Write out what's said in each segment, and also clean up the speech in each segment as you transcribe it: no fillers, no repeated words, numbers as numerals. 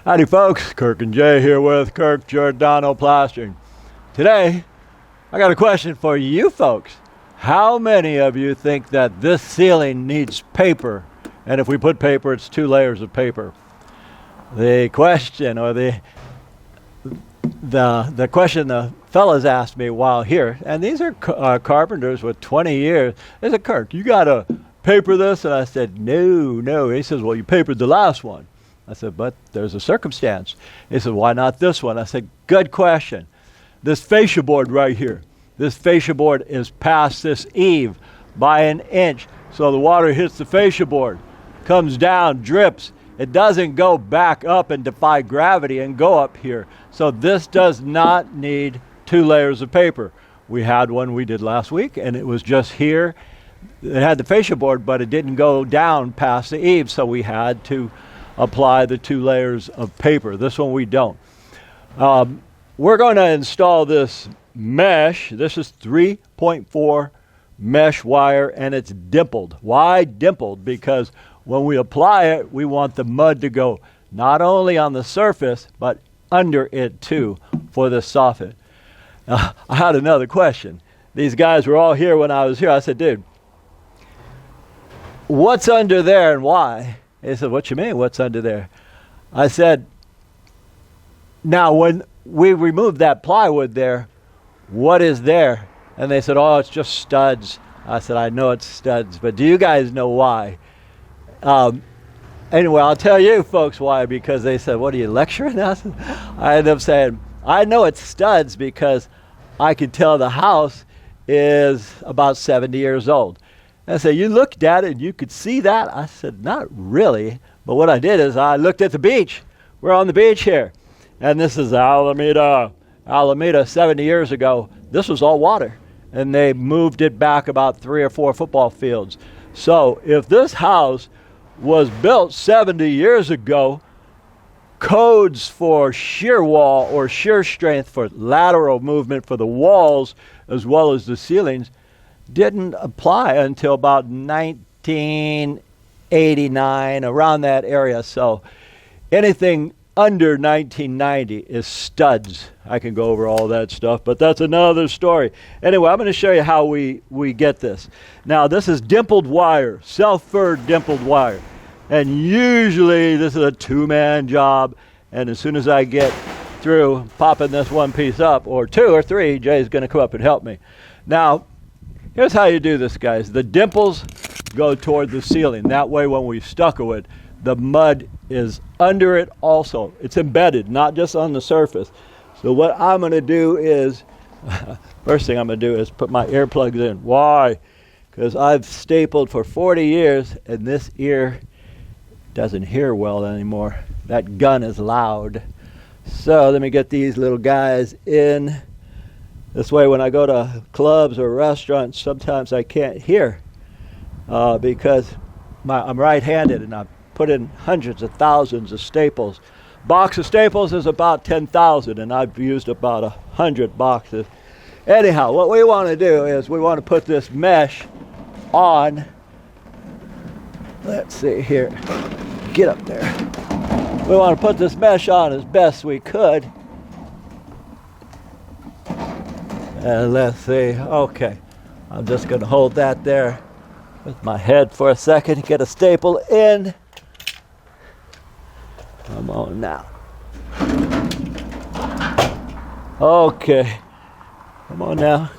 Howdy folks, Kirk and Jay here with Kirk Giordano Plastering. Today, I got a question for you folks. How many of you think that this ceiling needs paper? And if we put paper, it's 2 layers of paper. The question, or the question the fellas asked me while here, and these are carpenters with 20 years. They said, Kirk, you got to paper this? And I said, no. He says, well, you papered the last one. I said, but there's a circumstance. He said, why not this one? I said, good question. This fascia board right here, this fascia board is past this eave by 1 inch. So the water hits the fascia board, comes down, drips. It doesn't go back up and defy gravity and go up here. So this does not need 2 layers of paper. We had one we did last week, and it was just here. It had the fascia board, but it didn't go down past the eave, so we had to apply the 2 layers of paper. This one we don't. We're going to install this mesh. This is 3.4 mesh wire, and it's dimpled. Why dimpled? Because when we apply it, we want the mud to go not only on the surface, but under it too for the soffit. I had another question. These guys were all here when I was here. I said, dude, what's under there and why? They said, what you mean, what's under there? I said, now when we removed that plywood there, what is there? And they said, oh, it's just studs. I said, I know it's studs, but do you guys know why? Anyway, I'll tell you folks why, because they said, what are you lecturing us? I ended up saying, I know it's studs because I could tell the house is about 70 years old. And I said, you looked at it and you could see that? I said, not really. But what I did is I looked at the beach. We're on the beach here. And this is Alameda. 70 years ago, this was all water. And they moved it back about 3 or 4 football fields. So if this house was built 70 years ago, codes for shear wall or shear strength for lateral movement for the walls as well as the ceilings didn't apply until about 1989, around that area. So anything under 1990 is studs. I can go over all that stuff, but that's another story. Anyway, I'm going to show you how we get this. Now, this is dimpled wire, self-furred dimpled wire. And usually this is a 2-man job. And as soon as I get through popping this one piece up, or 2 or 3, Jay's going to come up and help me. Now, here's how you do this, guys. The dimples go toward the ceiling. That way, when we stucco it, the mud is under it also. It's embedded, not just on the surface. So what I'm going to do is, first thing I'm going to do is put my earplugs in. Why? Because I've stapled for 40 years, and this ear doesn't hear well anymore. That gun is loud. So let me get these little guys in. This way, when I go to clubs or restaurants, sometimes I can't hear because I'm right-handed, and I've put in hundreds of thousands of staples. Box of staples is about 10,000, and I've used about 100 boxes. Anyhow, what we want to do is we want to put this mesh on. Let's see here. Get up there. We want to put this mesh on as best we could. And let's see. Okay. I'm just going to hold that there with my head for a second. Get a staple in. Come on now. Okay. Come on now.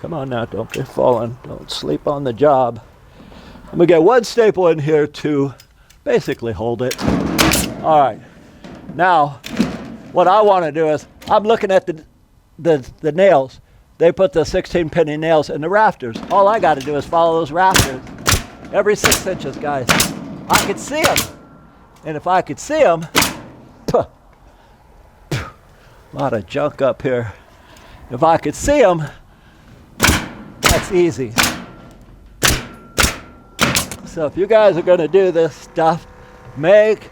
Don't be falling. Don't sleep on the job. I'm going to get one staple in here to basically hold it. All right. Now, what I want to do is, I'm looking at the nails. They put the 16-penny nails in the rafters. All I got to do is follow those rafters. Every 6 inches, guys. I could see them. And if I could see them, a lot of junk up here. If I could see them, that's easy. So if you guys are going to do this stuff, make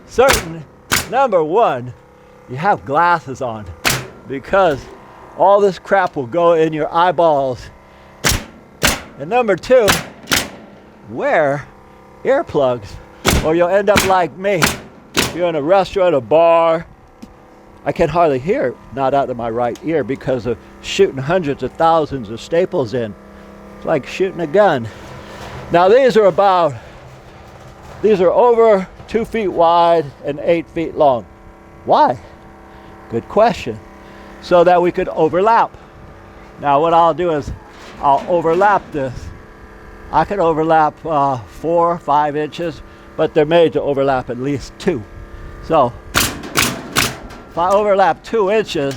certain, number 1, you have glasses on, because all this crap will go in your eyeballs. And number 2, wear earplugs, or you'll end up like me. You're in a restaurant, a bar, I can hardly hear, not out of my right ear, because of shooting hundreds of thousands of staples in. It's like shooting a gun. Now these are over 2 feet wide and 8 feet long. Why? Good question. So that we could overlap. Now what I'll do is I'll overlap this. I could overlap 4 or 5 inches, but they're made to overlap at least 2. So if I overlap 2 inches,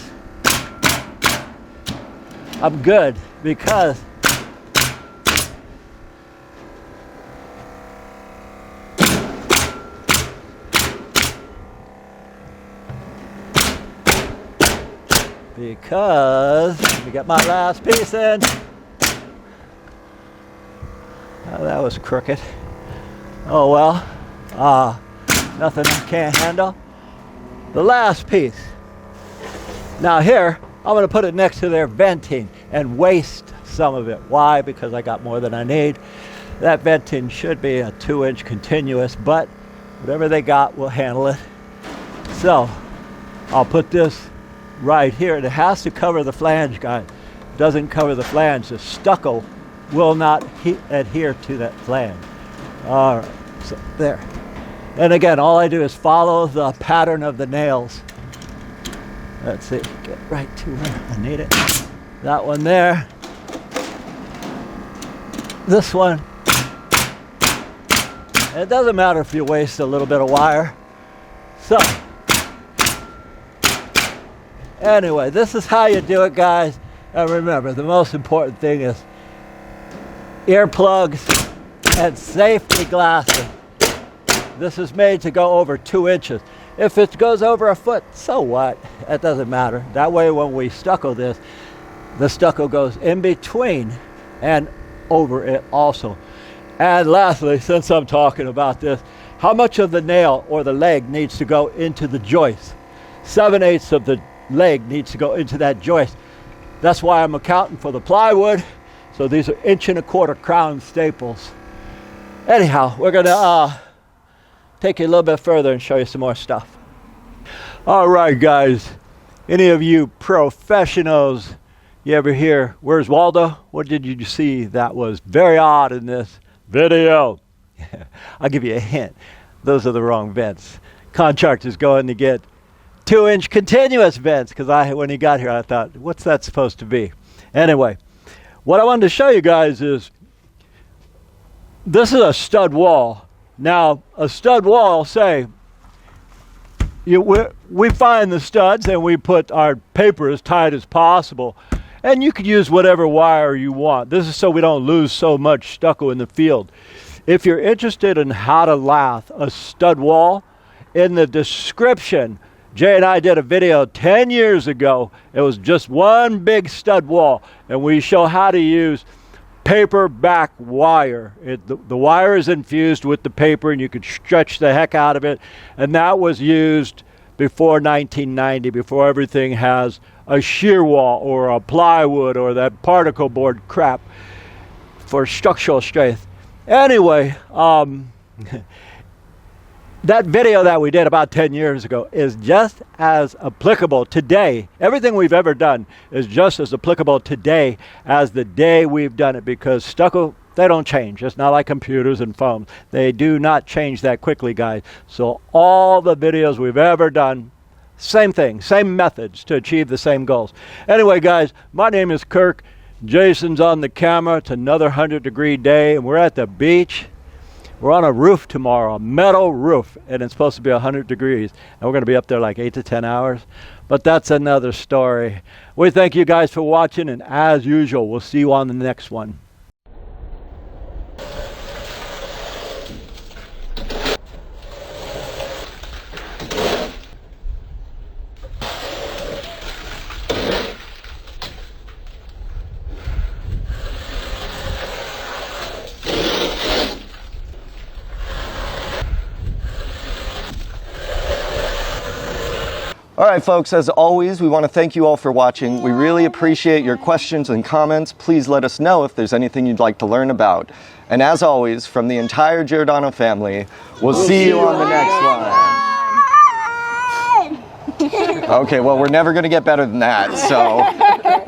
I'm good, because let me get my last piece in. Oh, that was crooked. Oh well, nothing I can't handle. The last piece. Now here, I'm going to put it next to their venting and waste some of it. Why? Because I got more than I need. That venting should be a 2-inch continuous, but whatever they got will handle it. So I'll put this right here. It has to cover the flange, guys. It doesn't cover the flange. The stucco will not adhere to that flange. All right, so there. And again, all I do is follow the pattern of the nails. Let's see, get right to where I need it. That one there. This one. And it doesn't matter if you waste a little bit of wire. So, anyway, this is how you do it, guys. And remember, the most important thing is earplugs and safety glasses. This is made to go over 2 inches. If it goes over a foot, so what? It doesn't matter. That way when we stucco this, the stucco goes in between and over it also. And lastly, since I'm talking about this, how much of the nail or the leg needs to go into the joist? 7/8 of the leg needs to go into that joist. That's why I'm accounting for the plywood. So these are 1.25 inch crown staples. Anyhow, we're gonna take you a little bit further and show you some more stuff. All right, guys. Any of you professionals, you ever hear, "Where's Waldo?" What did you see that was very odd in this video? I'll give you a hint. Those are the wrong vents. Contractor's going to get 2-inch continuous vents, because when he got here, I thought, what's that supposed to be? Anyway, what I wanted to show you guys is, this is a stud wall. Now, a stud wall, say, we find the studs and we put our paper as tight as possible. And you could use whatever wire you want. This is so we don't lose so much stucco in the field. If you're interested in how to lath a stud wall, in the description, Jay and I did a video 10 years ago. It was just one big stud wall. And we show how to use paper back wire. The wire is infused with the paper and you could stretch the heck out of it. And that was used before 1990, before everything has a shear wall or a plywood or that particle board crap for structural strength. Anyway, that video that we did about 10 years ago is just as applicable today. Everything we've ever done is just as applicable today as the day we've done it, because stucco, they don't change. It's not like computers and phones. They do not change that quickly, guys. So all the videos we've ever done, same thing, same methods to achieve the same goals. Anyway, guys, my name is Kirk. Jason's on the camera. It's another 100-degree day, and we're at the beach. We're on a roof tomorrow, a metal roof, and it's supposed to be 100 degrees. And we're going to be up there like 8 to 10 hours. But that's another story. We thank you guys for watching, and as usual, we'll see you on the next one. All right, folks, as always, we want to thank you all for watching. We really appreciate your questions and comments. Please let us know if there's anything you'd like to learn about. And as always, from the entire Giordano family, we'll see you on the next one. Okay, well, we're never going to get better than that, so